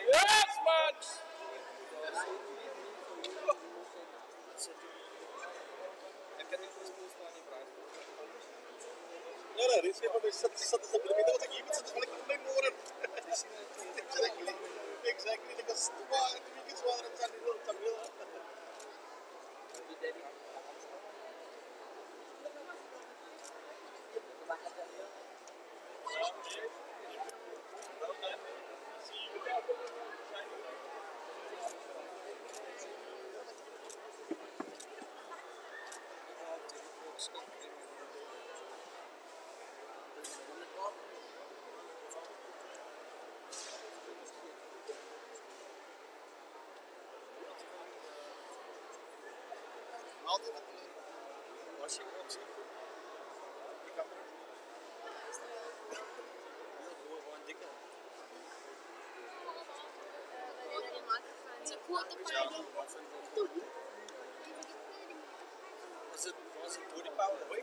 Yes, Max! No, this is what exactly. Because was it good power away?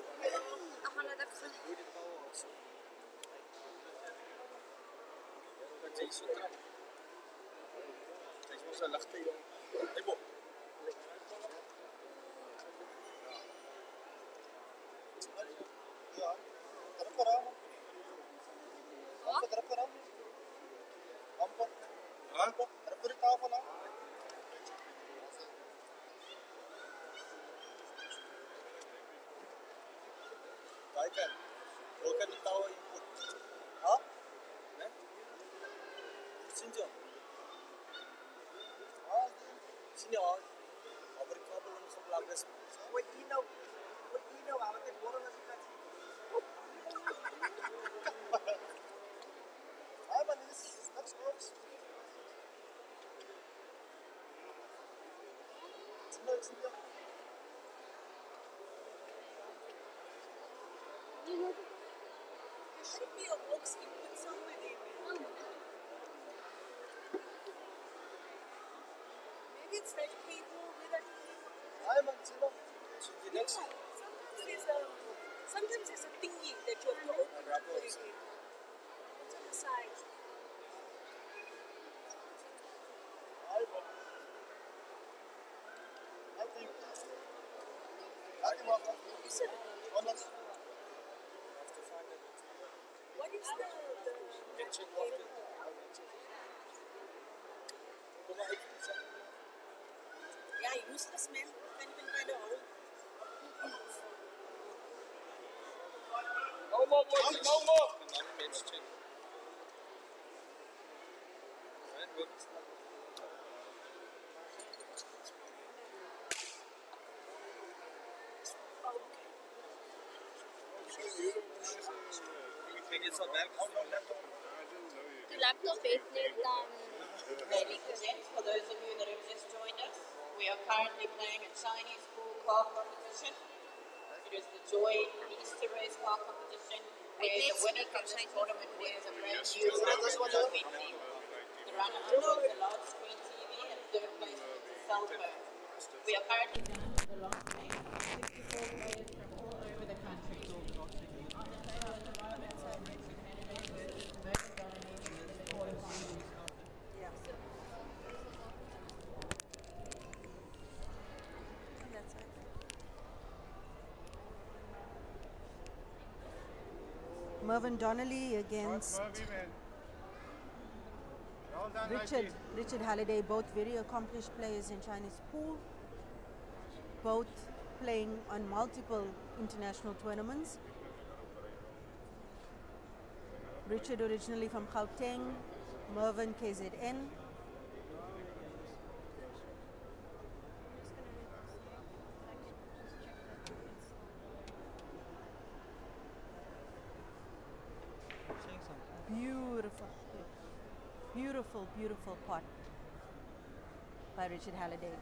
There should be a box input somewhere there. Maybe it's that cable with that cable. Sometimes there's a thingy that you have to open to put it in. It's on the side. You said what is the yeah, useless man. Can't even find a hole. No more, boys, no more! The laptop is very good. For those of you that have just joined us, we are currently playing a Chinese pool car competition. It is the Joy Easter Race car competition, where the winner from this tournament wears a brand new TV. The runner-up is a large screen TV, and third place is a cell phone. We are currently down to the last game. 64 players from all over the country. On the table at the moment, so Richard Henry versus Mervin Donnelly in the quarterfinals. That's it. Mervin Donnelly against Richard Halliday, both very accomplished players in Chinese pool, both playing on multiple international tournaments. Richard originally from Gauteng, Mervin KZN. Beautiful. Beautiful, beautiful pot by Richard Halliday.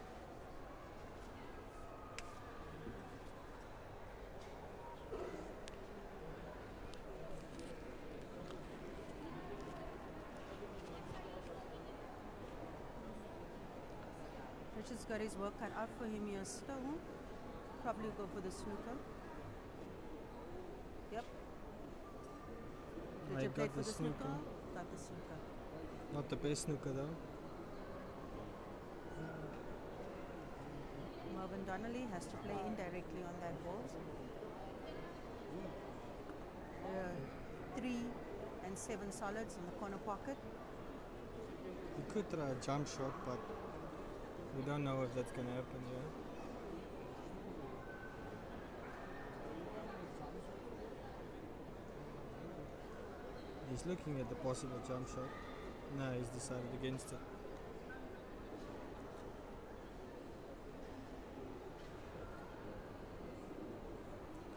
Richard's got his work cut out for him here still. Probably go for the snooker. Yep. I Richard got played for the the snooker. snooker. Got the snooker. Not the best snooker though. Mervin Donnelly has to play indirectly on that ball. 3 and 7 solids in the corner pocket. He could try a jump shot, but we don't know if that's gonna happen here. He's looking at the possible jump shot. No, he's decided against it.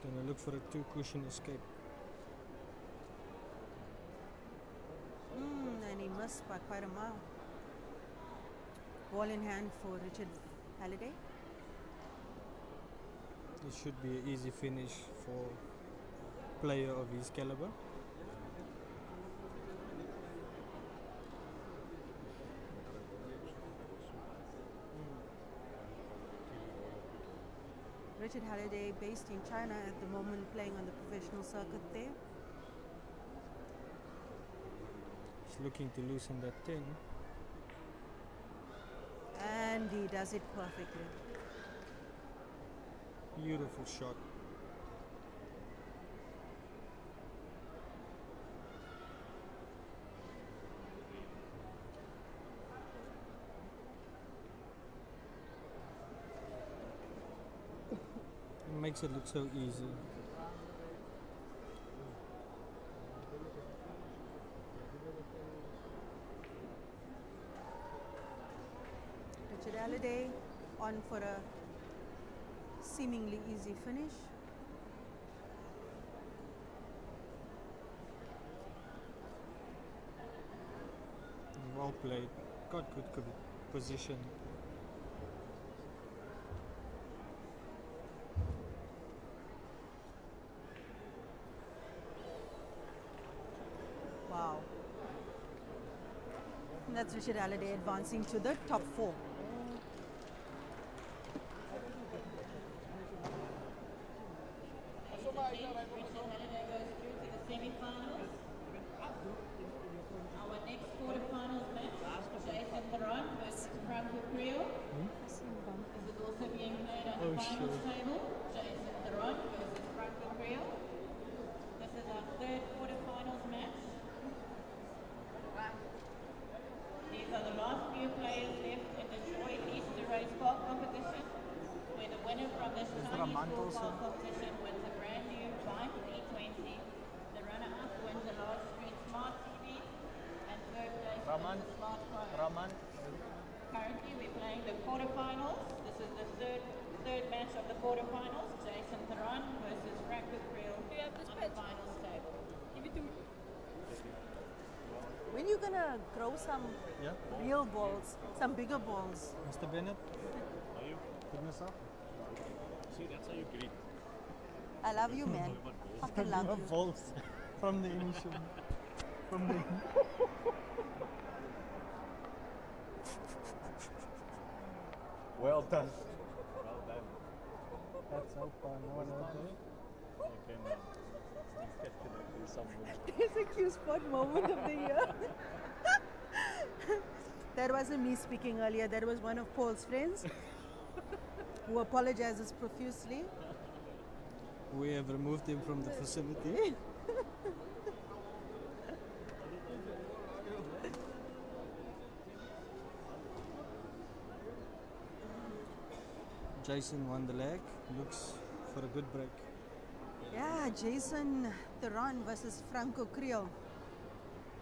Gonna look for a 2 cushion escape. And he missed by quite a mile. Ball in hand for Richard Halliday. It should be an easy finish for a player of his caliber. Richard Halliday, based in China at the moment, playing on the professional circuit there. He's looking to loosen that 10. And he does it perfectly. Beautiful shot. It makes it look so easy. Richard Halliday on for a seemingly easy finish. Well played. Got good position. Wow. And that's Richard Halliday advancing to the top 4. Richard Halliday goes through to the semi-finals. Our next quarterfinals match, Jason Theron versus Franco. This is also being played on the finals table. Jason Theron versus Franco. This is our third quarterfinals match. These are the last few players left in the Detroit Easter Race Park competition, where the winner from this Chinese pool car competition wins a brand new bike E20. The runner-up wins a large screen smart TV, and third place wins a smart phone. Currently, we're playing the quarterfinals. This is the third match of the quarterfinals. Jason Theron versus Franco on the finals table. When you gonna grow some real balls, some bigger balls? Mr. Bennett? Are you? Goodness up. See, that's how you greet. I love you, man. Fucking love you. Balls from the initial. From the. Well done. That's so fun. You can get connected somewhere. It's a Q spot moment of the year. That wasn't me speaking earlier. That was one of Paul's friends who apologizes profusely. We have removed him from the facility. Jason won the leg. Looks for a good break. Yeah, Jason Theron versus Franco Creole.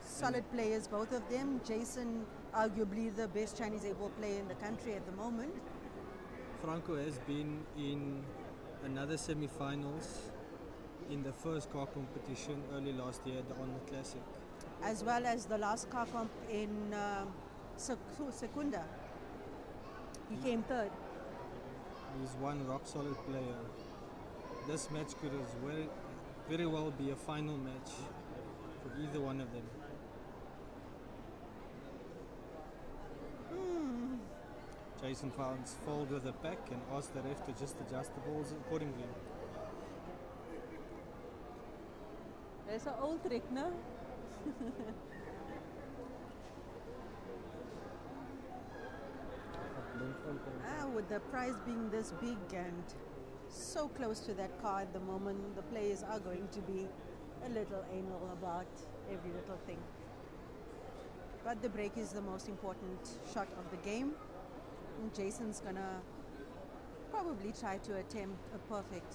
Solid players, both of them. Jason, arguably the best Chinese able player in the country at the moment. Franco has been in another semi-finals in the first car competition early last year at the Honor Classic. as well as the last car comp in Secunda. He came third. He's one rock solid player. This match could as well, very well be a final match for either one of them. Jason finds fault with the pack and asks the ref to just adjust the balls accordingly. There's an old trick, no? With the prize being this big and so close to that car at the moment, the players are going to be a little anal about every little thing. But the break is the most important shot of the game. And Jason's gonna probably try to attempt a perfect.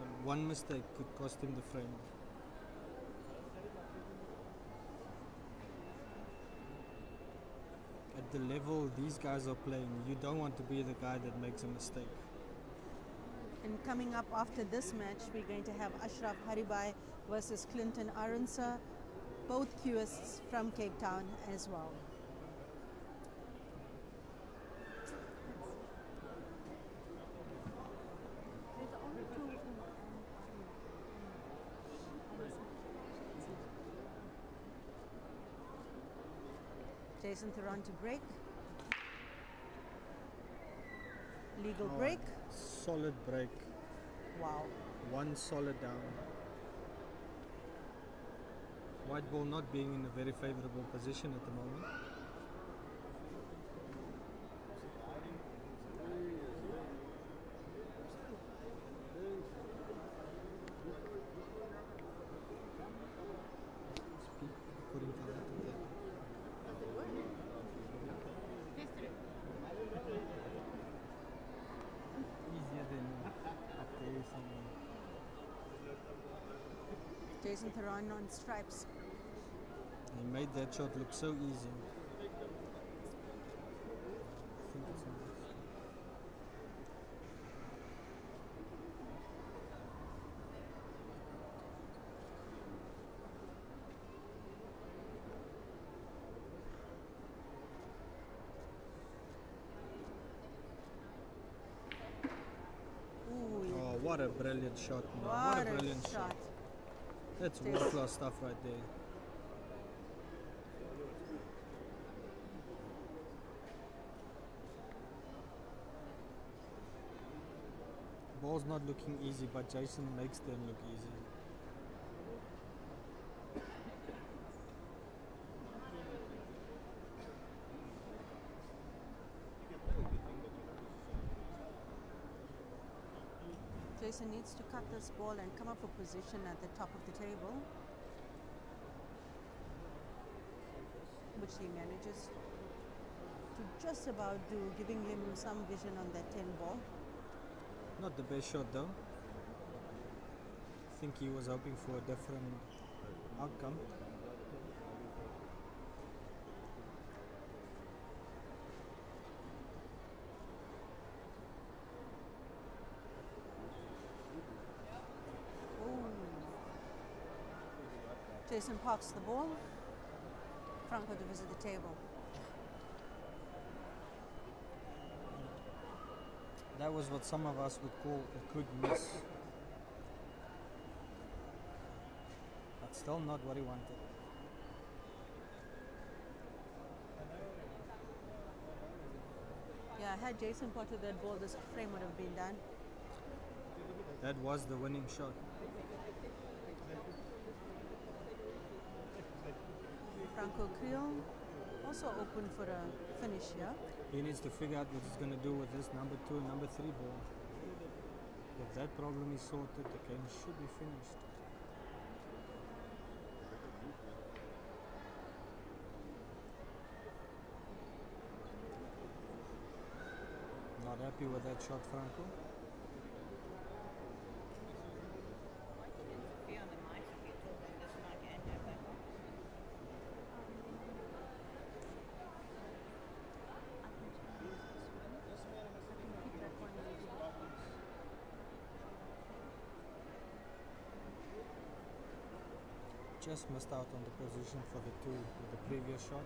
And one mistake could cost him the frame. At the level these guys are playing, you don't want to be the guy that makes a mistake. And coming up after this match, we're going to have Ashraf Haribai versus Clinton Aronsa, both QSs from Cape Town as well. Jason Theron to break. Legal break. Solid break. Wow. One solid down. White ball not being in a very favorable position at the moment. Jason Theron on stripes. He made that shot look so easy. I think it's nice. Ooh, Oh, what a brilliant shot, man. what What a brilliant shot. That's world-class stuff right there. Ball's not looking easy, but Jason makes them look easy. Jason needs to cut this ball and come up a position at the top of the table, which he manages to just about do, giving him some vision on that 10 ball. Not the best shot though. I think he was hoping for a different outcome. Jason parks the ball. Franco to visit the table. That was what some of us would call a good miss. But still not what he wanted. Yeah, had Jason potted that ball, this frame would have been done. That was the winning shot. Franco Creole also open for a finish here. He needs to figure out what he's going to do with this number 2 and number 3 ball. If that problem is sorted, the game should be finished. Not happy with that shot, Franco. Just missed out on the position for the 2 with the previous shot.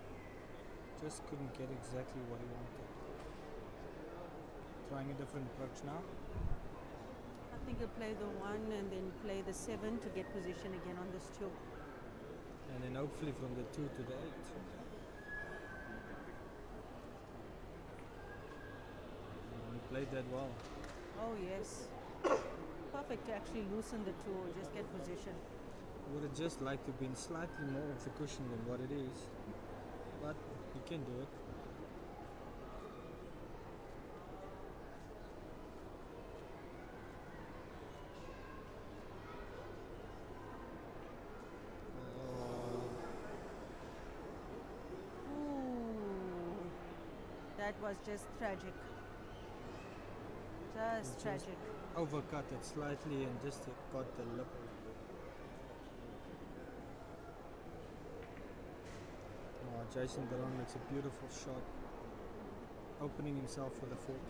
Just couldn't get exactly what he wanted. Trying a different approach now. I think he'll play the 1 and then play the 7 to get position again on this 2. And then hopefully from the 2 to the 8. And he played that well. Oh yes. Perfect to actually loosen the 2 or just get position. Would have just liked to have been slightly more of the cushion than what it is. But he can do it. Ooh, that was just tragic. Just tragic. Overcut it slightly and just got the lip. Oh, Jason Duran makes a beautiful shot, opening himself for the 14.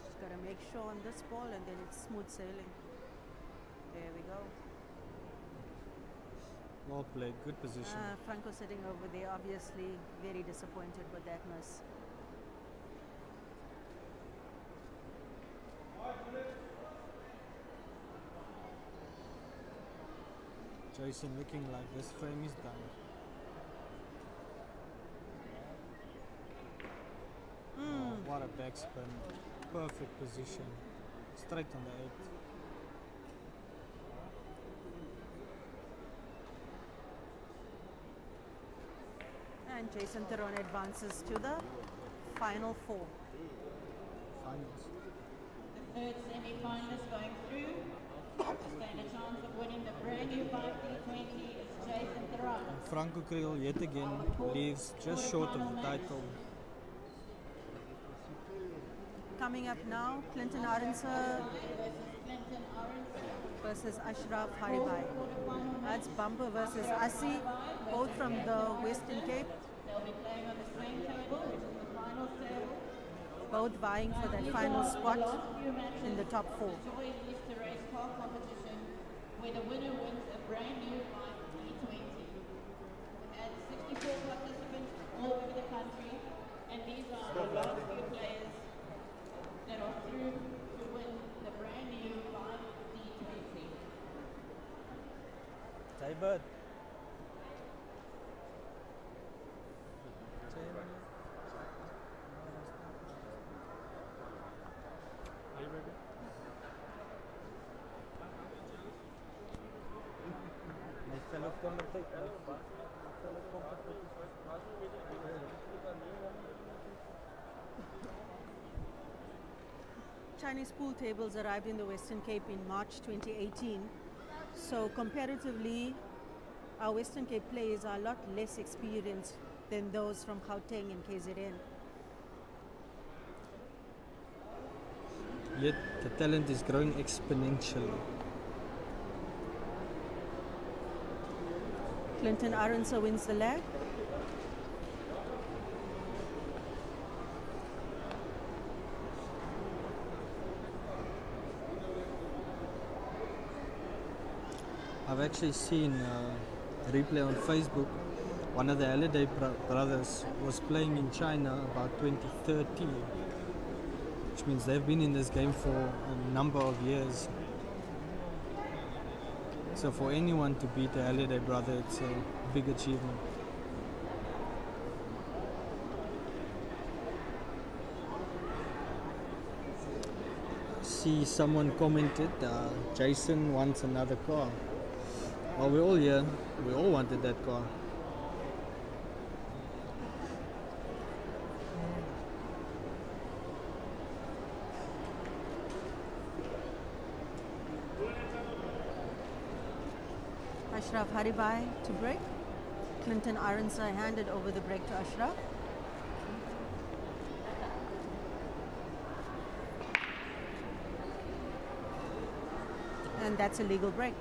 Just gotta make sure on this ball and then it's smooth sailing. There we go. Well played, good position. Franco sitting over there, obviously very disappointed with that miss. Jason looking like this frame is done. Oh, what a backspin. Perfect position. Straight on the 8. And Jason Theron advances to the final 4. Finals. The third semi-finalist going through to stand a chance of winning the brand new 5D20 is Jason Theron. Franco Kriel yet again leaves just short of the title. Coming up now, Clinton Aronsa versus Ashraf Haribai. That's Bumper versus Asi, both from the Western Cape. They'll be playing on the same table, which is the final table. Both vying for that final spot in the top 4. Joy Easter Race Car Competition, where the winner wins a brand new 5D20. We've had 64 participants all over the country, and these are the last few players that are through to win the brand new 5D20. Tybird. Are you ready? My fellow commentators. Chinese pool tables arrived in the Western Cape in March 2018. So comparatively, our Western Cape players are a lot less experienced than those from Gauteng and KZN. Yet the talent is growing exponentially. Clinton Aronsa wins the leg. I've actually seen a replay on Facebook. One of the Halliday brothers was playing in China about 2013, which means they've been in this game for a number of years. So for anyone to beat a Halliday brother, it's a big achievement. See, someone commented, Jason wants another car. Well, we're all here. We all wanted that car. Ashraf Haribai to break. Clinton Aronsa handed over the break to Ashraf. And that's a legal break.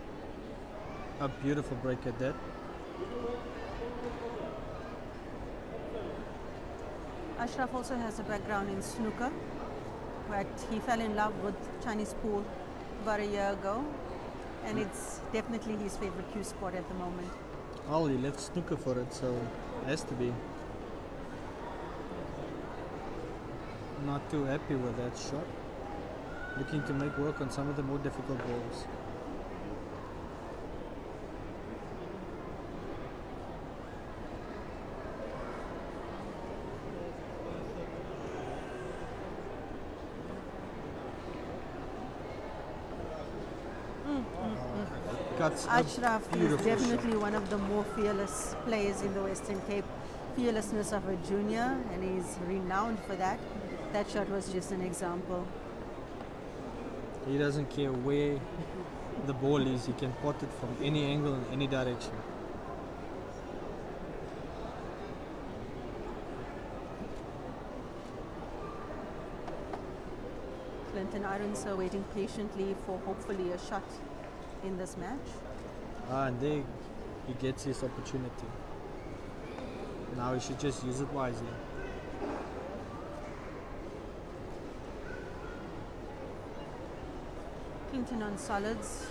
A beautiful break at that. Ashraf also has a background in snooker, but he fell in love with Chinese pool about a year ago And it's definitely his favorite cue spot at the moment. Oh, he left snooker for it, so it has to be. Not too happy with that shot. Looking to make work on some of the more difficult balls. Cuts a Ashraf is beautiful definitely shot. one of the more fearless players in the Western Cape. Fearlessness of a junior, and he's renowned for that. That shot was just an example. He doesn't care where the ball is, he can pot it from any angle in any direction. Clinton Irons are waiting patiently for hopefully a shot in this match. And there he gets his opportunity. Now he should just use it wisely. Clinton on solids.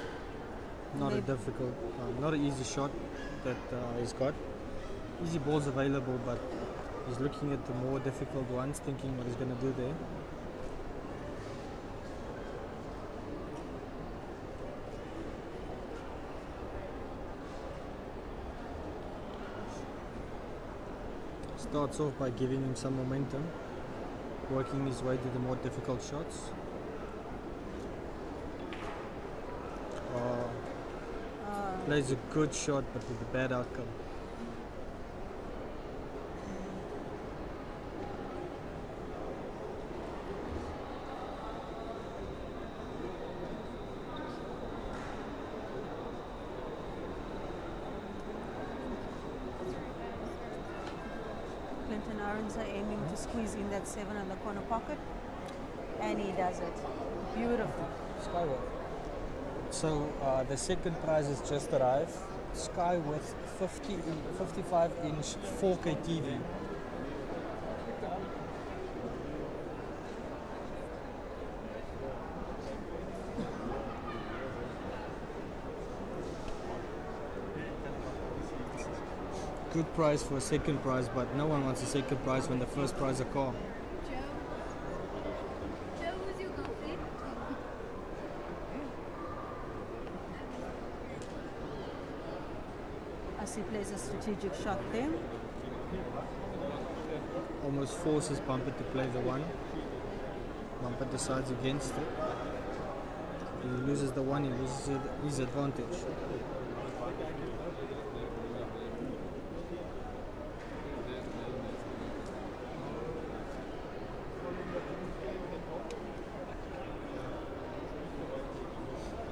Not a Maybe- difficult, not an easy shot that he's got. Easy balls available, but he's looking at the more difficult ones, thinking what he's going to do there. Starts off by giving him some momentum, working his way to the more difficult shots. Plays a good shot, but with a bad outcome. Clinton Irons are aiming to squeeze in that 7 on the corner pocket, and he does it. Beautiful. Skyward. So the second prize has just arrived. Sky with 55-inch 4K TV. Good prize for a second prize, but no one wants a second prize when the first prize is a car. Joe, who's your girlfriend? As he plays a strategic shot there. Almost forces Bumper to play the one. Bumper decides against it. He loses the one, he loses his advantage.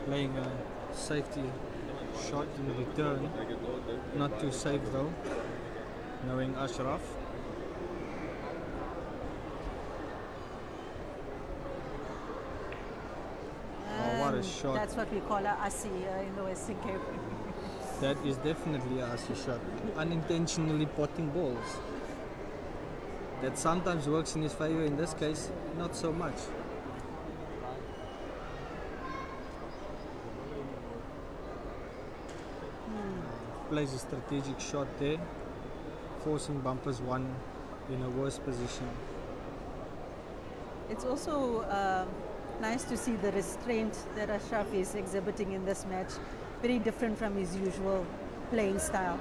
Playing a safety shot in return. Not too safe though, knowing Ashraf. What a And shot. That's what we call a Asi in the Western Cape. That is definitely a assy shot. Unintentionally potting balls. That sometimes works in his favor, in this case, not so much. Plays a strategic shot there, forcing Bumper's one in a worse position. It's also nice to see the restraint that Ashraf is exhibiting in this match. Very different from his usual playing style.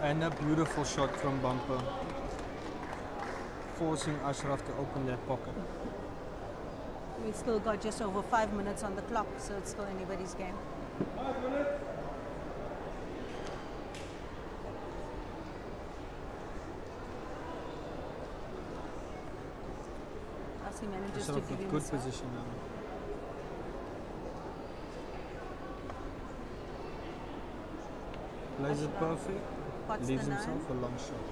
And a beautiful shot from Bumper, forcing Ashraf to open that pocket. We've still got just over 5 minutes on the clock, so it's still anybody's game. As he manages to Ashraf give in him good a serve. position now. Plays it perfect, Pots leaves the himself a 9. long shot.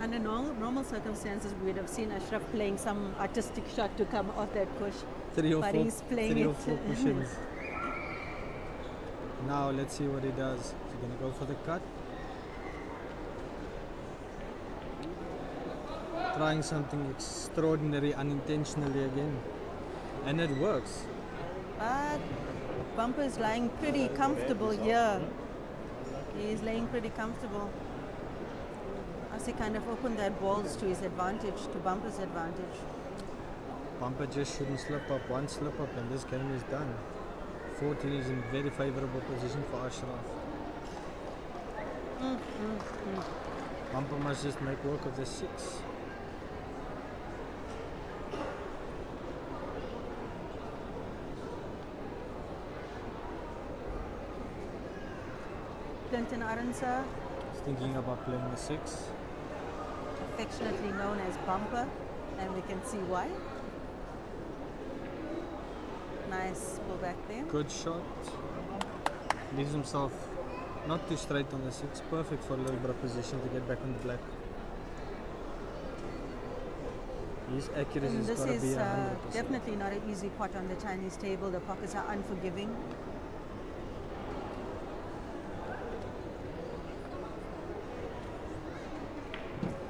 Under normal circumstances, we would have seen Ashraf playing some artistic shot to come off that push. But he's playing three it. or four push-ins. Now let's see what he does. Is he going to go for the cut? Trying something extraordinary unintentionally again. And it works. But Bumper is lying pretty comfortable here. He's laying pretty comfortable. As he kind of opened that balls to his advantage, to Bumper's advantage. Bumper just shouldn't slip up. One slip up and this game is done. 14 is in very favourable position for Ashraf. Bumper must just make work of the 6. Clinton Aronsa, He's thinking about playing the 6. affectionately known as Bumper, and we can see why. Nice pull back there. Good shot. Leaves himself not too straight on the 6. Perfect for a little bit of position to get back on the black. His accuracy has This got to be is 100%. definitely not an easy pot on the Chinese table. The pockets are unforgiving.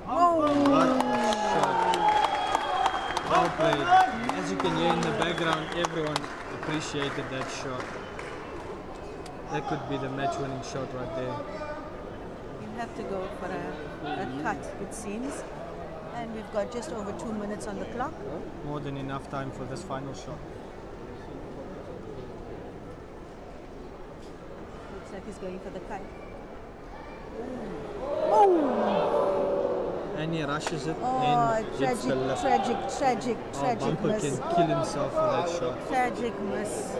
What shot. Well played. As you can hear in the background, everyone appreciated that shot. That could be the match-winning shot right there. You have to go for a cut, it seems. And we've got just over 2 minutes on the clock. More than enough time for this final shot. Looks like he's going for the cut. And he rushes it Oh, and hits the lip. tragic Bumper miss. can kill himself for that shot. Tragic miss.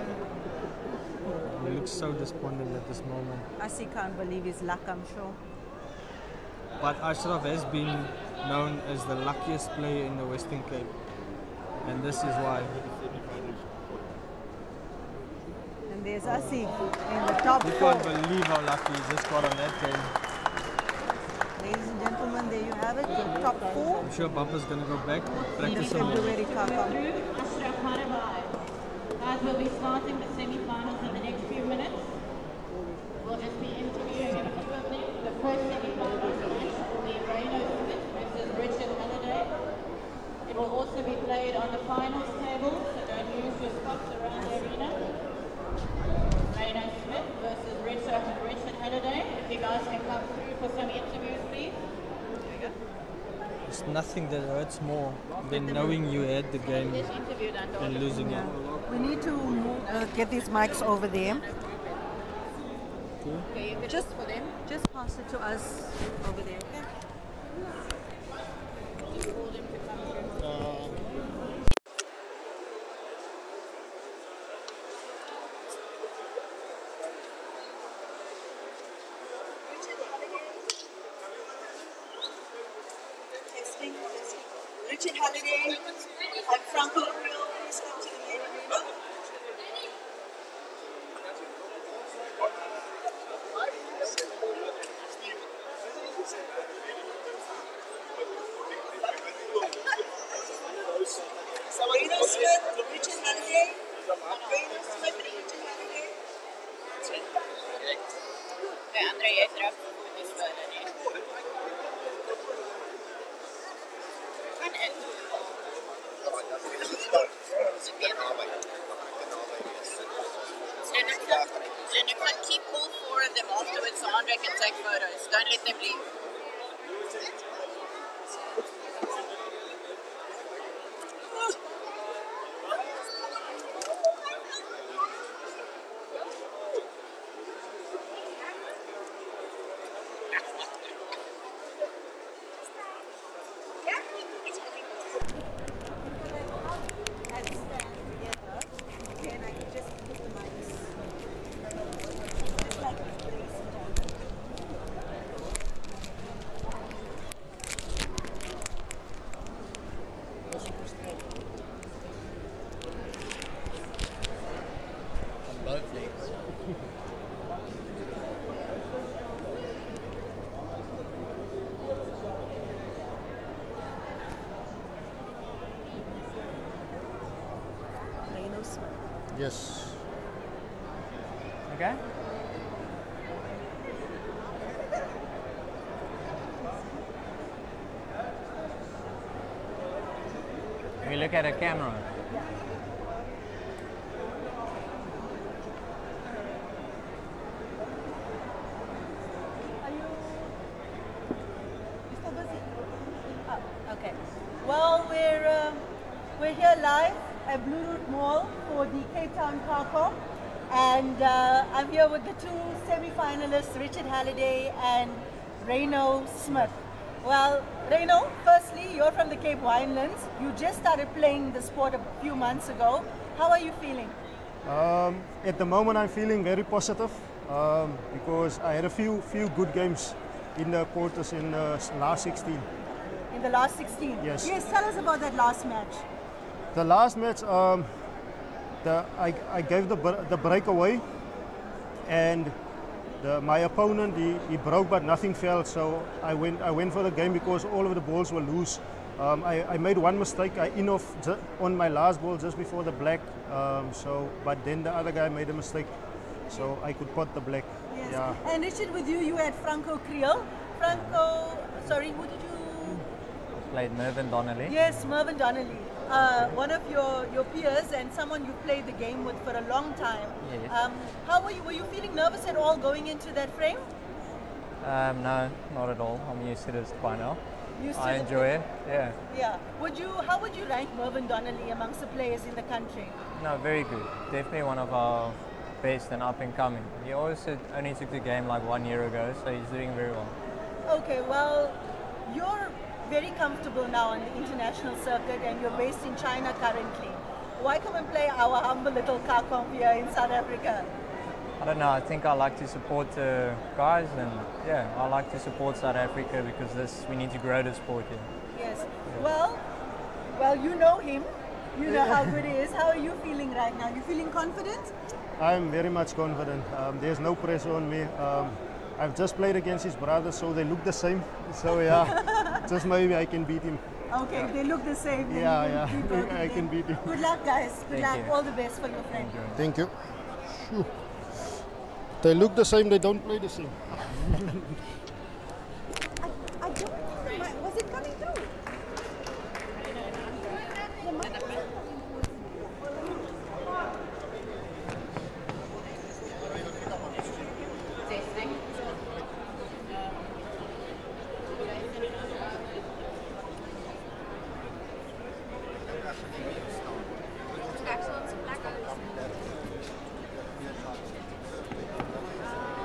He looks so despondent at this moment. Asi can't believe his luck, I'm sure. But Ashraf has been known as the luckiest player in the Western Cape. And this is why. And there's Asi in the top You 4. can't believe how lucky he just got on that game. Ladies and gentlemen, there you have it, the top 4 I'm sure Bumper's going to go back, in the practice some more. February Cup. Ashraf Guys, we'll be starting the semi-finals in the next few minutes. We'll just be interviewing a few of them. The first semi-finals match will be Reno Smith versus Richard Halliday. It will also be played on the finals table, so don't lose your spots around the arena. Reno Smith versus Richard Halliday. If you guys can come through for some interviews, please. There we go. There's nothing that hurts more than knowing you had the game Get interviewed under and losing it. We need to get these mics over there. Okay, you can just for them. Just pass it to us over there, okay? Just call them to come through. Richard Halliday and Franco, please come to the main arena. Reno Smith, Richard Halliday. Reno Smith, Richard Halliday. Okay, Andre, Ashraf, this verder, yeah. Jennifer, keep all 4 of them afterwards so Andre can take photos. Don't let them leave. Yes. Okay. We look at a camera. Are you still busy? Oh, okay. Well, we're here live at Blue Route Mall for the Cape Town Car, and I'm here with the two semi-finalists, Richard Halliday and Reno Smith. Well, Reno, firstly, you're from the Cape Winelands. You just started playing the sport a few months ago. How are you feeling? At the moment, I'm feeling very positive because I had a few good games in the quarters in last 16. In the last 16? Yes. Yes, tell us about that last match. The last match, I gave the break away, and my opponent he broke but nothing fell. So I went for the game because all of the balls were loose. I made one mistake. I in off on my last ball just before the black. But then the other guy made a mistake, so I could pot the black. Yes. Yeah. And Richard, with you, you had Franco. Franco, sorry, who did you? Played Mervin Donnelly. Yes, Mervin Donnelly. One of your peers and someone you played the game with for a long time. Yes. How were you? Were you feeling nervous at all going into that frame? No, not at all. I'm used to this by now. Used to I the enjoy it. Yeah. Yeah. How would you rank Mervin Donnelly amongst the players in the country? No, very good. Definitely one of our best and up and coming. He also only took the game like 1 year ago, so he's doing very well. Okay, well, you're very comfortable now on the international circuit and you're based in China currently. Why come and play our humble little car comp here in South Africa? I don't know, I think I like to support the guys, and yeah, I like to support South Africa because we need to grow the sport here. Yes. Well, you know him. You know how good he is. How are you feeling right now? You feeling confident? I'm very much confident. There's no pressure on me. I've just played against his brother, so they look the same. So yeah, just maybe I can beat him. Okay, if they look the same. Then Yeah, you can beat both of I them. can beat him. Good luck, guys. Good luck. you. All the best for your friend. Thank you. Phew. They look the same, they don't play the same. I don't know. Was it coming through? Testing.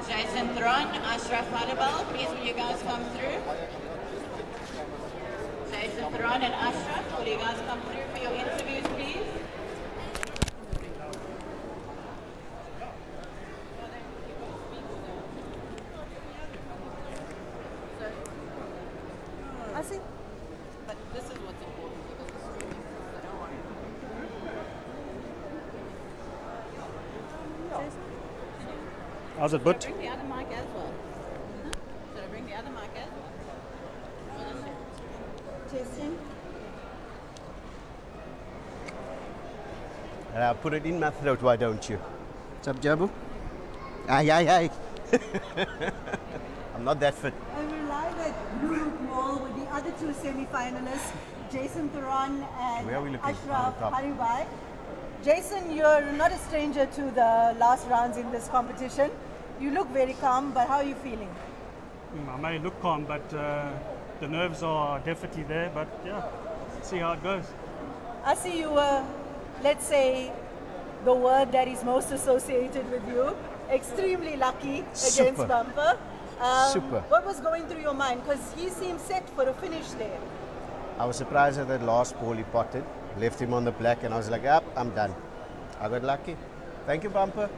Jason Thron, Ashraf, please will you guys come through? Jason Thron and Ashraf, will you guys come through for your interviews, please? I see. But this is what's important because the streaming, so don't worry. How's it, Should I bud? bring the other mic as well? Should I bring the other mic as well? Jason. Put it in my throat, why don't you? What's up, Jabu? Aye. I'm not that fit. And we're live at Blue Route Mall with the other two semi-finalists, Jason Thuron and Where are we looking? Ashraf On top. Haribai. Jason, you're not a stranger to the last rounds in this competition. You look very calm, but how are you feeling? I may look calm, but the nerves are definitely there. But yeah, let's see how it goes. I see you were, let's say, the word that is most associated with you, extremely lucky against Super. Bumper. Super. What was going through your mind? Because he seemed set for a finish there. I was surprised at that last ball he potted. Left him on the black and I was like, I'm done. I got lucky. Thank you, Bumper.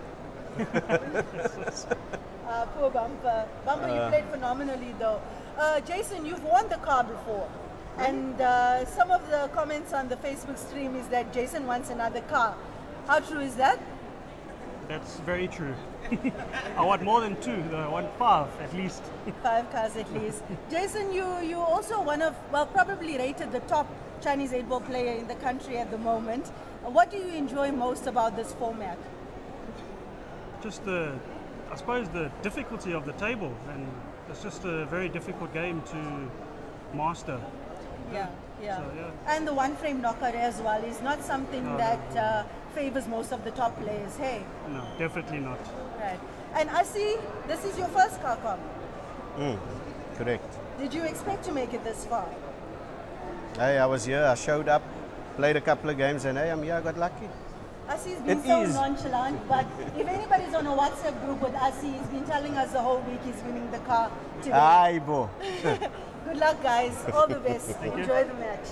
Poor Bumper. Bumper, you played phenomenally though. Jason, you've won the car before. And some of the comments on the Facebook stream is that Jason wants another car. How true is that? That's very true. I want more than two, though. I want 5 at least. 5 cars at least. Jason, you also one of, well, probably rated the top Chinese 8-ball player in the country at the moment. What do you enjoy most about this format? Just I suppose the difficulty of the table, and it's just a very difficult game to master. Yeah. So, yeah. And the one-frame knockout as well is not something that favors most of the top players, hey? No, definitely not. Right. And I see this is your first car comp. Correct. Did you expect to make it this far? Hey, I was here, I showed up, played a couple of games, and hey, I'm here, I got lucky. Asi has been so nonchalant, but if anybody's on a WhatsApp group with Asi, he's been telling us the whole week he's winning the car today. Aye, bo. Good luck, guys. All the best. Enjoy the match.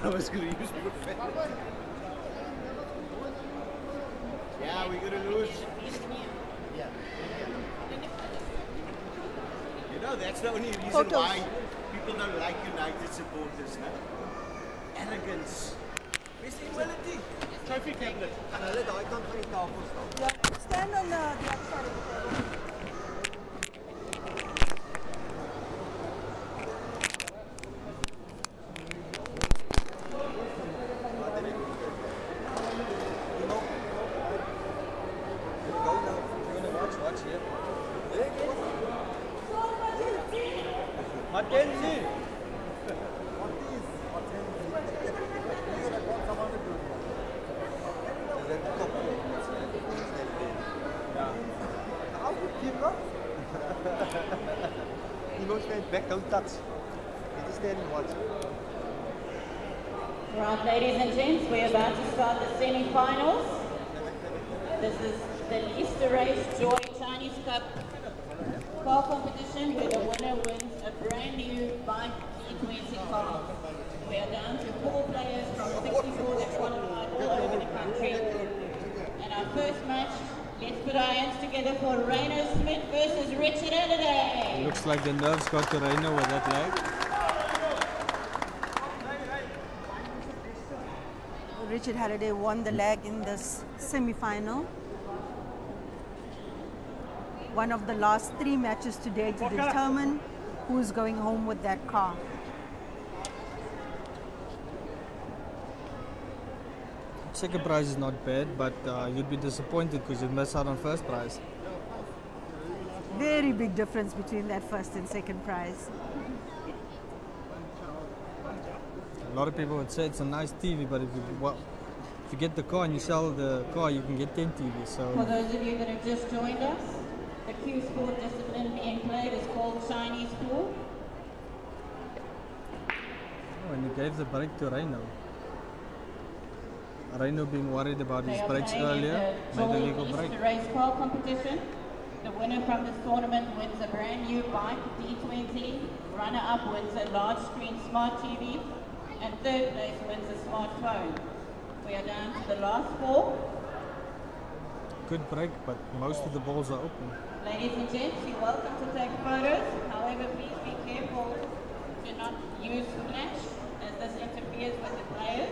I was going to use my phone. Yeah, we're going to lose. Yeah. You know, that's the only reason why people don't like United supporters, no? Arrogance. Where's the humility? Trophy cabinet. Yeah. Stand on the other side of the table. Right, ladies and gents, we're about to start the semi-finals. This is the Easter Race Joy Chinese Cup car competition where the winner wins a brand new bike D20 car. We are down to 4 players from 64 that qualified all over the country. And our first match, let's put our hands together for Rainer Smith versus Richard Halliday. Looks like the nerves got to Rainer with that leg. Richard Halliday won the leg in this semi-final. One of the last 3 matches today to determine who's going home with that car. Second prize is not bad, but you'd be disappointed because you'd miss out on first prize. Very big difference between that first and second prize. A lot of people would say it's a nice TV, but if you get the car and you sell the car, you can get 10 TVs. So for those of you that have just joined us, the Q sport discipline being played is called Chinese pool. Oh, and he gave the break to Reino. Reino being worried about his breaks earlier, made a legal break. The race car competition. The winner from this tournament wins a brand new bike, D20. Runner-up wins a large screen smart TV. And third place wins a smartphone. We are down to the last 4. Good break, but most of the balls are open. Ladies and gents, you're welcome to take photos. However, please be careful to not use flash, as this interferes with the players.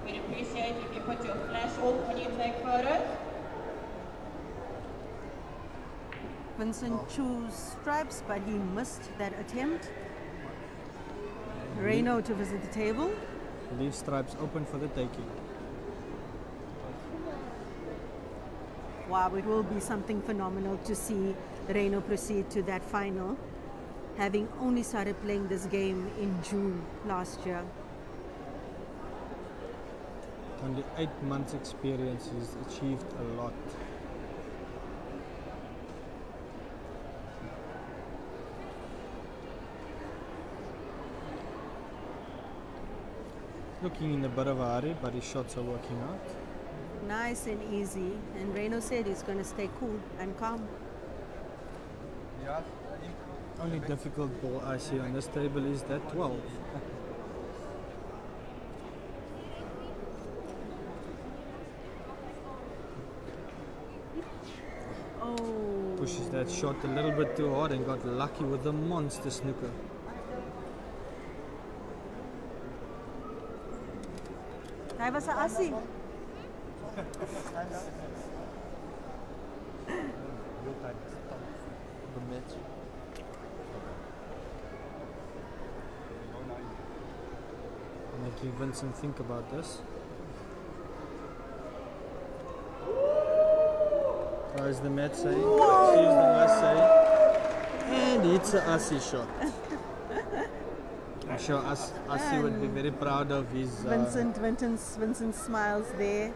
We'd appreciate if you put your flash off when you take photos. Vincent chose stripes, but he missed that attempt. Reino to visit the table. Leave stripes open for the taking. Wow, it will be something phenomenal to see Reino proceed to that final, having only started playing this game in June last year. Only 8 months experience, he's achieved a lot. Looking in a bit of a hurry, but his shots are working out. Nice and easy, and Reino said he's going to stay cool and calm. Only difficult ball I see on this table is that 12. Oh. Pushes that shot a little bit too hard and got lucky with the monster snooker. Hij was een assie. the match. Making Vincent think about this. Tries the match save, sees the match save, and hits a Aussie shot. I'm sure Aussie would be very proud of his. Vincent smiles there.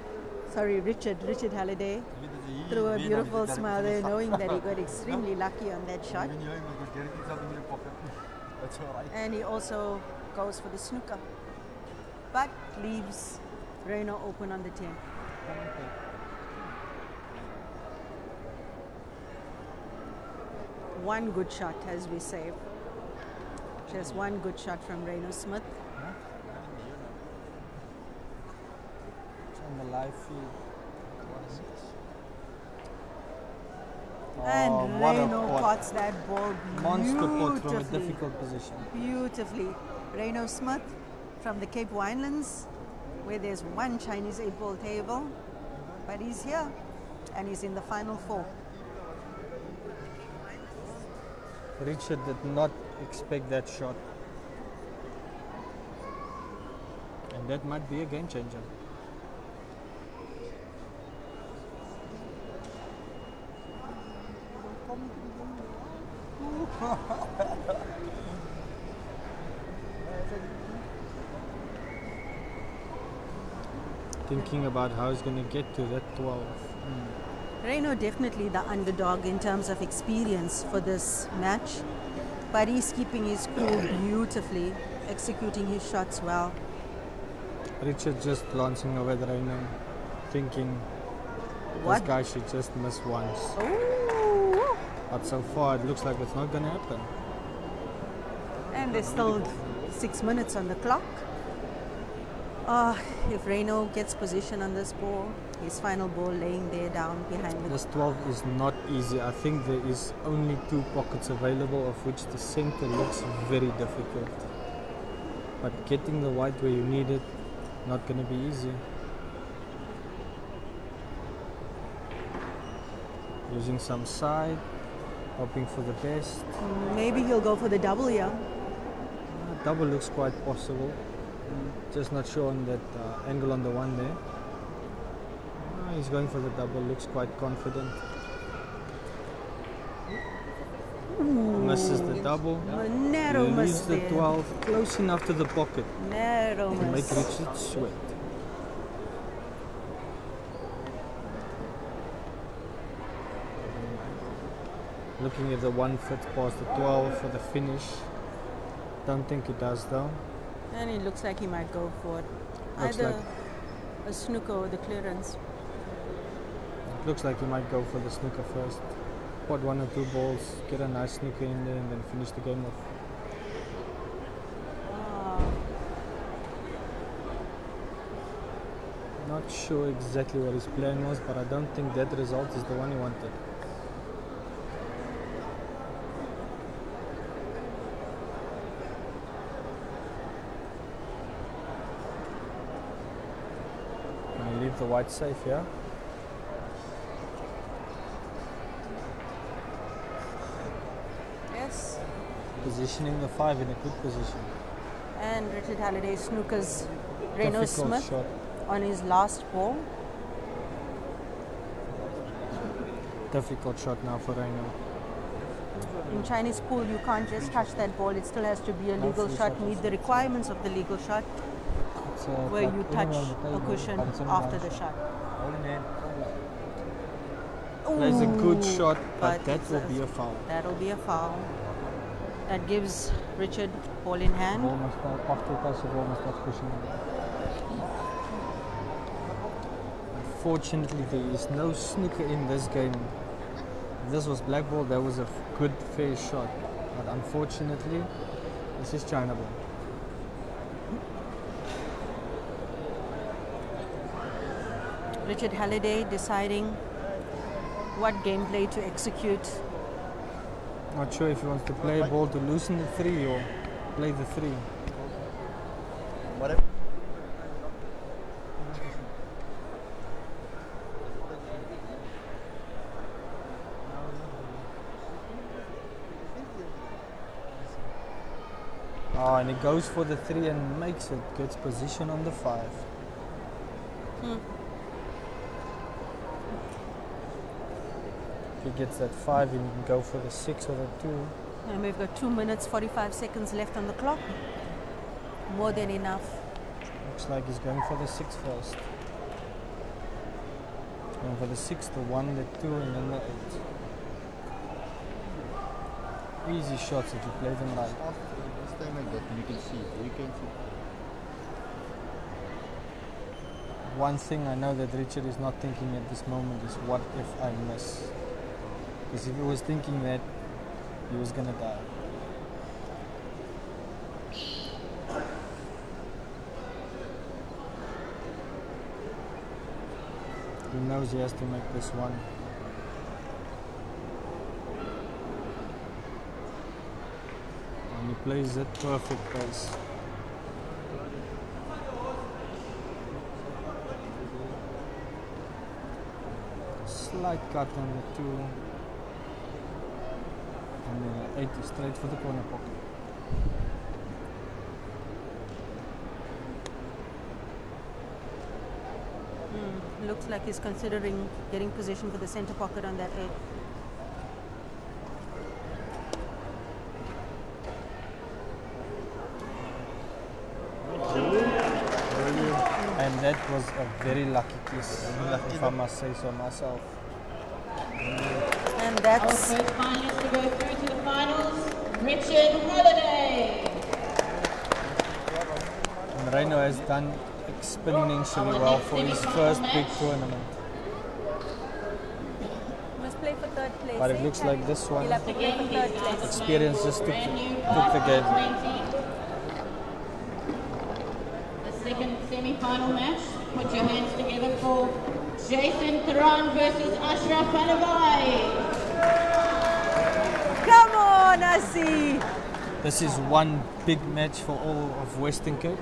Sorry, Richard Halliday threw a beautiful smile there, knowing that he got extremely lucky on that shot. And he also goes for the snooker, but leaves Reno open on the 10. One good shot, as we say. Just one good shot from Reno Smith. It's on the live feed. And Reno pots that ball Monster pot from a beautifully. difficult position. Beautifully. Reno Smith from the Cape Winelands, where there's one Chinese 8-ball table, but he's here and he's in the final 4. Richard did not expect that shot. And that might be a game changer. Thinking about how he's going to get to that 12. Reno definitely the underdog in terms of experience for this match, but he's keeping his cool beautifully, executing his shots well. Richard just glancing over at Reno, thinking What? this guy should just miss once. Ooh. But so far it looks like it's not going to happen. And there's still 6 minutes on the clock. If Reno gets position on this ball, his final ball laying there down behind the... This 12 is not easy. I think there is only 2 pockets available, of which the center looks very difficult. But getting the white where you need it, not going to be easy. Using some side, hoping for the best. Maybe he'll go for the double here. Double looks quite possible. Just not sure on that angle on the one there. He's going for the double, looks quite confident. Misses the double. Narrow miss Leaves the there. 12 close enough to the pocket Narrow to make miss. Richard sweat. Looking at the 1 foot past the 12 for the finish. Don't think it does though. And it looks like he might go for it. Looks Either like- a snooker or the clearance. It looks like he might go for the snooker first. Pot 1 or 2 balls, get a nice snooker in there and then finish the game off. Not sure exactly what his plan was, but I don't think that result is the one he wanted. Can I leave the white safe here? Yes. Positioning the 5 in a good position. And Richard Halliday snookers Reno Difficult Smith shot. on his last ball. Difficult shot now for Reno. In Chinese pool, you can't just touch that ball. It still has to be a legal shot, meet the requirements of the legal shot, where you touch a cushion after the shot. Plays a good Ooh, shot, but that it's will be a foul. That'll be a foul. That gives Richard ball in hand. Ball must after touch the ball must touch cushion. Unfortunately, there is no snooker in this game. If this was black ball, that was a good fair shot. But unfortunately, this is China ball. Richard Halliday deciding what gameplay to execute. Not sure if he wants to play a ball to loosen the 3 or play the 3. Oh, and he goes for the 3 and makes it. Gets position on the 5. If he gets that 5, he can go for the 6 or the 2. And we've got 2 minutes, 45 seconds left on the clock. More than enough. Looks like he's going for the 6 first. Going for the 6, the 1, the 2, and then the 8. Easy shots if you play them right. Stand like that, you can see. You can see. One thing I know that Richard is not thinking at this moment is what if I miss? Because if he was thinking that, he was gonna die. He knows he has to make this one. And he plays at perfect pace. Slight cut on the 2. And then 8 is straight for the corner pocket. Looks like he's considering getting position for the center pocket on that 8. And that was a very lucky kiss, if I must say so myself. And that's... Our first finalist to go through to the finals, Richard Holiday. And Reino has done exponentially well for his first big tournament. Must play for third place. But it looks like this one, He'll have to play for third place. experience just took the game. The second semi-final match. Put your hands together for Jason Theron versus Ashraf Panabai. Come on, Asi! This is one big match for all of Western Cape.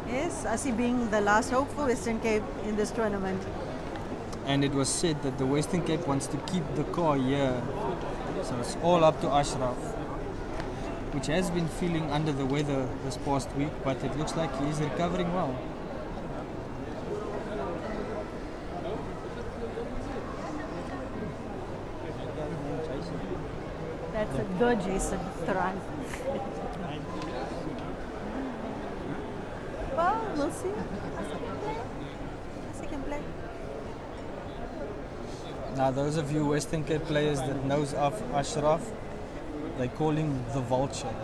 Yes, Asi being the last hope for Western Cape in this tournament. And it was said that the Western Cape wants to keep the car here. So it's all up to Ashraf, which has been feeling under the weather this past week, but it looks like he is recovering well. That's a good Jason Theron. Well, we'll see. Asi can play. Now those of you Western Cape players that knows of Ashraf, they call him the vulture.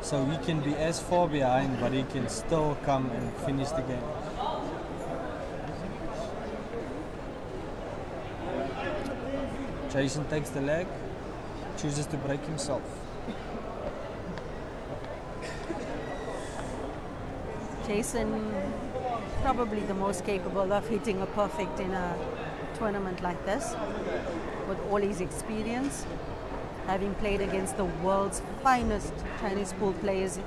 So he can be as far behind, but he can still come and finish the game. Jason takes the leg, chooses to break himself. Jason, probably the most capable of hitting a perfect in a tournament like this, with all his experience, having played against the world's finest Chinese pool players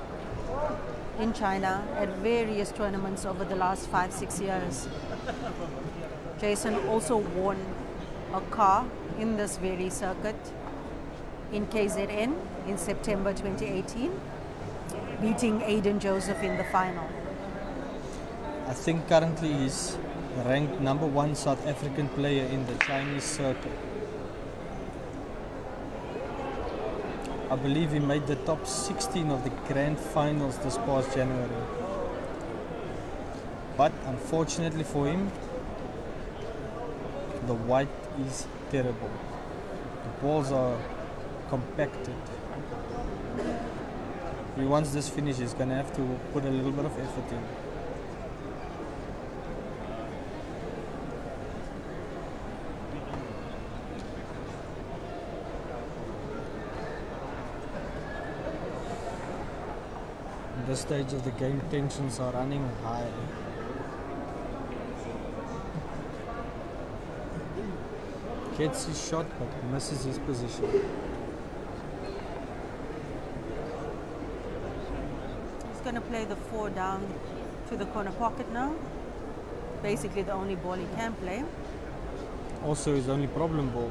in China at various tournaments over the last 5-6 years. Jason also won a car in this very circuit in KZN in September 2018, beating Aiden Joseph in the final. I think currently he's ranked #1 South African player in the Chinese circuit. I believe he made the top 16 of the grand finals this past January. But unfortunately for him, the white is terrible. The balls are compacted. If he wants this finish, he's going to have to put a little bit of effort in. At this stage of the game, tensions are running high. Gets his shot but misses his position. He's going to play the 4 down to the corner pocket now. Basically the only ball he can play. Also his only problem ball.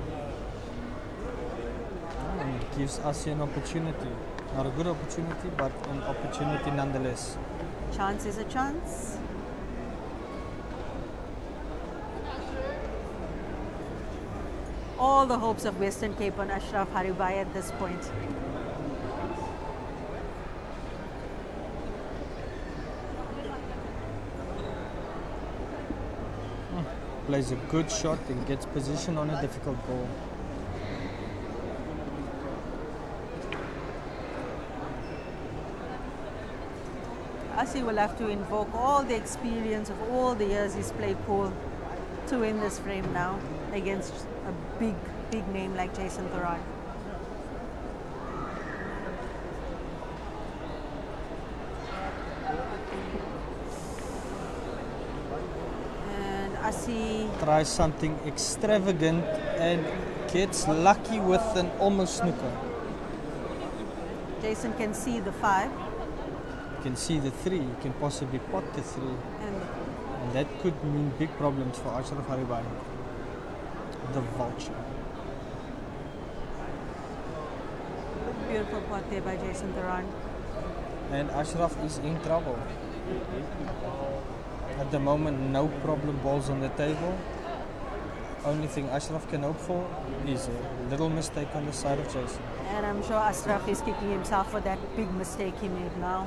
And it gives us an opportunity. Not a good opportunity, but an opportunity nonetheless. Chance is a chance. All the hopes of Western Cape on Ashraf Haribai at this point. Plays a good shot and gets position on a difficult ball. Asi will have to invoke all the experience of all the years he's played pool to win this frame now against a big name like Jason Thoron. And Asi Tries something extravagant and gets lucky with an almost snooker. Jason can see the 5. You can see the 3, you can possibly pot the 3. And that could mean big problems for Ashraf Haribai. The vulture. Beautiful pot there by Jason Thoron. And Ashraf is in trouble. At the moment, no problem balls on the table. Only thing Ashraf can hope for is a little mistake on the side of Jason. And I'm sure Ashraf is kicking himself for that big mistake he made now.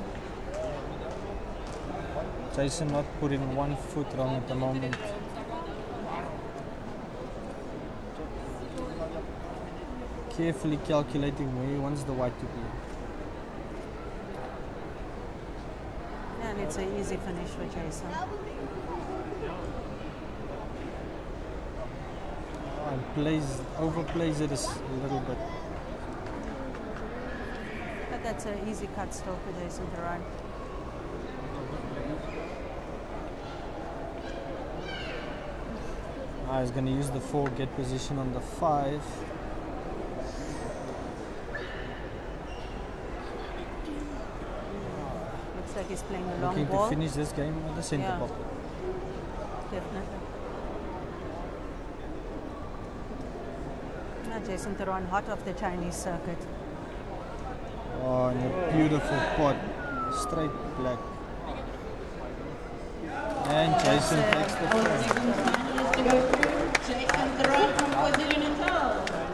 Jason not putting one foot wrong at the moment. Carefully calculating where he wants the white to be. And it's an easy finish for Jason. And overplays it a little bit. But that's an easy cut still for Jason Thoron. He's going to use the 4, get position on the 5. Looks like he's playing a long Looking ball. to finish this game with the center Yeah. pocket. Definitely. Now Jason Thoron hot off the Chinese circuit. Oh, and a beautiful pot. Straight black. And Jason takes the frame.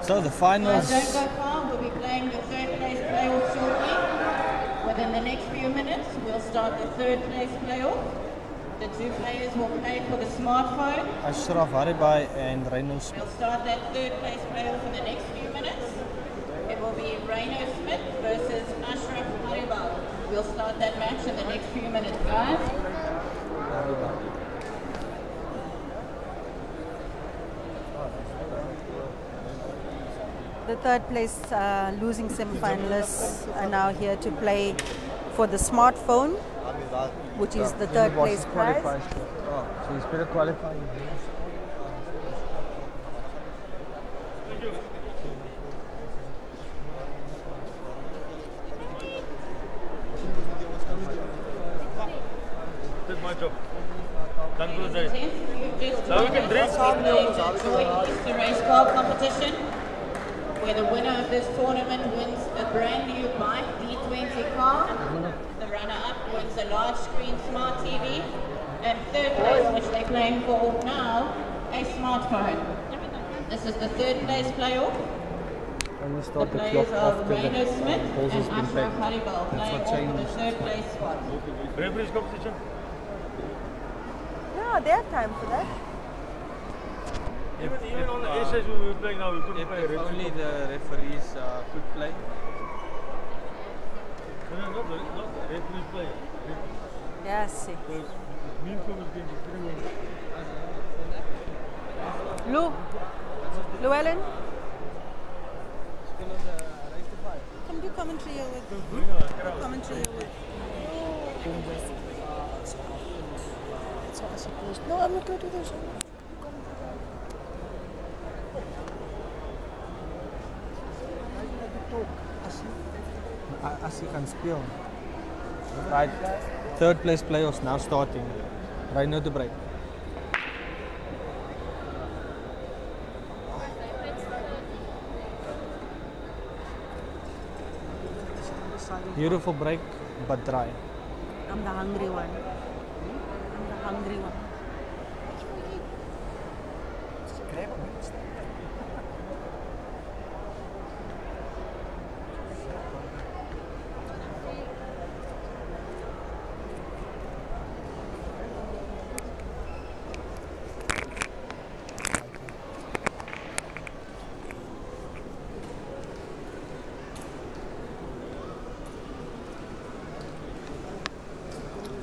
So the finals. Don't go far. We'll be playing the third place playoff shortly. Within the next few minutes, we'll start the third place playoff. The 2 players will play for the smartphone. Ashraf Haribai and Reino Smith. We'll start that third place playoff in the next few minutes. It will be Reino Smith versus Ashraf Haribai. We'll start that match in the next few minutes, guys. The third place losing semi-finalists are now here to play for the smartphone, which is the third place prize. Oh, so he's better qualified. That's my job. Done for the day. Now we can drink. It's the race car competition, where the winner of this tournament wins a brand new bike D20 car. The runner-up wins a large screen smart TV, and third place, which they're playing for now, a smartphone. This is the third place playoff. And we The start the players clock are after Reino the Smith balls has and been Ashraf packed. Haribai That's playing what for the changed. third place spot. Referees competition. Yeah, they have time for that. Even on the A-stage we were playing now, we couldn't play. If only the referees could play. No, not the referees play. Yes. Because Minko was getting Llewellyn? Come do commentary here with. Commentary here with. No, I'm not going to do this. As you can speel. Right. Third place playoffs now starting. Right now the break. hungry. Beautiful break, but dry. I'm the hungry one. I'm the hungry one.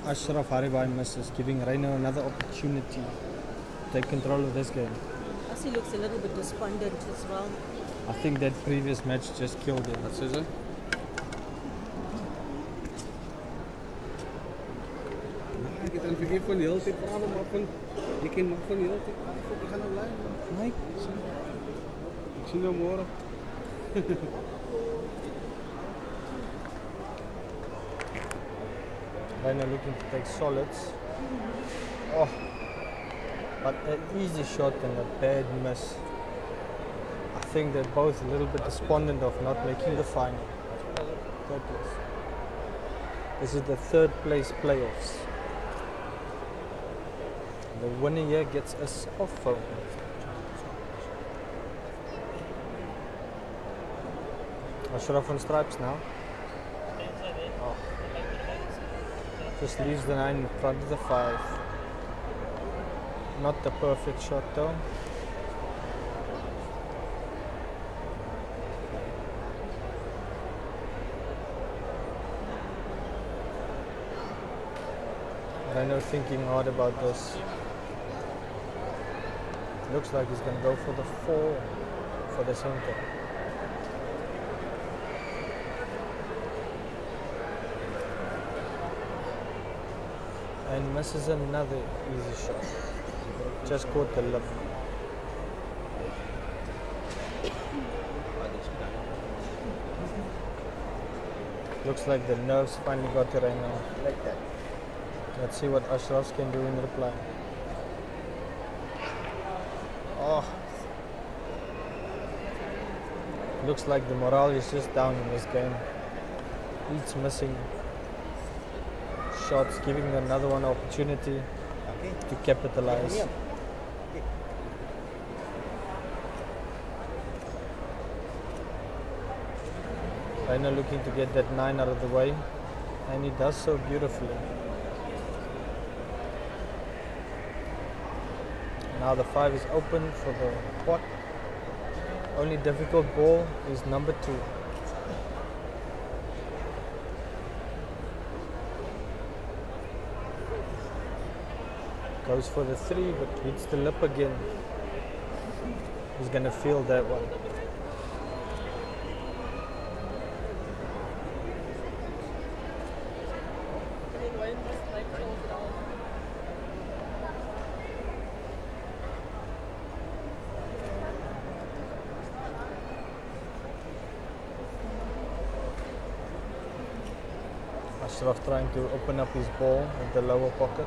Ashraf Haribai misses, giving Reino another opportunity to take control of this game. As he looks a little bit despondent as well. I think that previous match just killed him. Wat sê sy? Ek het dan vergeet van die hele tyd praat maar van jy ken maar van die hele tyd. Ek gaan nou bly. Nee. Ek sien jou môre. Reino looking to take solids. Oh, but an easy shot and a bad miss. I think they're both a little bit despondent of not making the final. Third place. This is the third place playoffs. The winner here gets a cell phone. Ashraf on stripes now. Oh. Just leaves the 9 in front of the 5. Not the perfect shot though. Reino thinking hard about this. Looks like he's going to go for the 4 for the center. And misses another easy shot. Just caught the lip. Looks like the nerves finally got to Reino. Like that. Let's see what Ashraf can do in reply. Oh. Looks like the morale is just down in this game. Each missing shots, giving another one opportunity to capitalize. Reino looking to get that 9 out of the way, and he does so beautifully. Now the 5 is open for the pot. Only difficult ball is number 2. Goes for the 3 but hits the lip again. He's gonna feel that one. Ashraf trying to open up his ball at the lower pocket.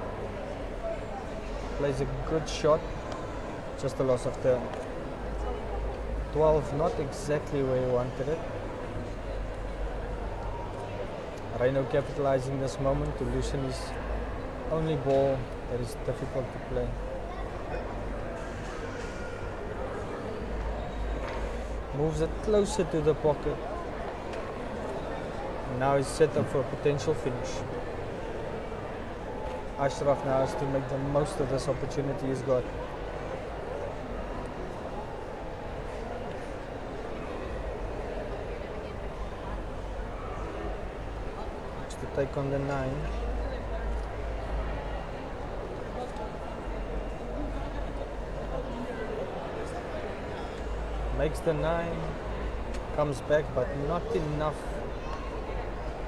Plays a good shot, just a loss of turn. 12, not exactly where he wanted it. Reino capitalizing this moment to loosen his only ball that is difficult to play. Moves it closer to the pocket. And now he's set up for a potential finish. Ashraf now has to make the most of this opportunity he's got. Looks to take on the 9. Makes the 9, comes back but not enough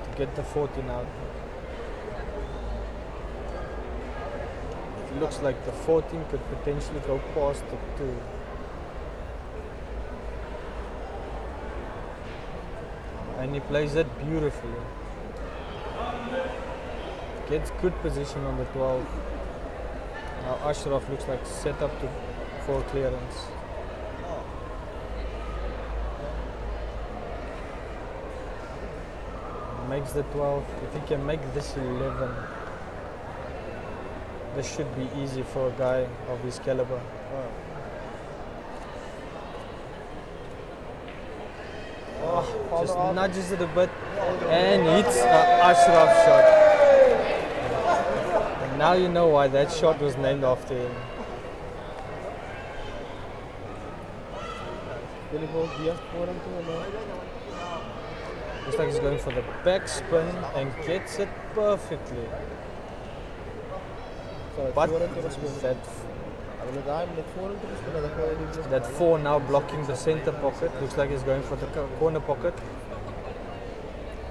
to get the 14 out. It looks like the 14 could potentially go past the 2. And he plays it beautifully. Gets good position on the 12. Now Ashraf looks like set up for clearance. makes the 12. If he can make this 11, this should be easy for a guy of his caliber. Oh, just nudges it a bit and hits Ashraf shot. And now you know why that shot was named after him. Looks like he's going for the backspin and gets it perfectly. But that 4 now blocking the center pocket. Looks like he's going for the corner pocket.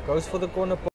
Goes for the corner pocket.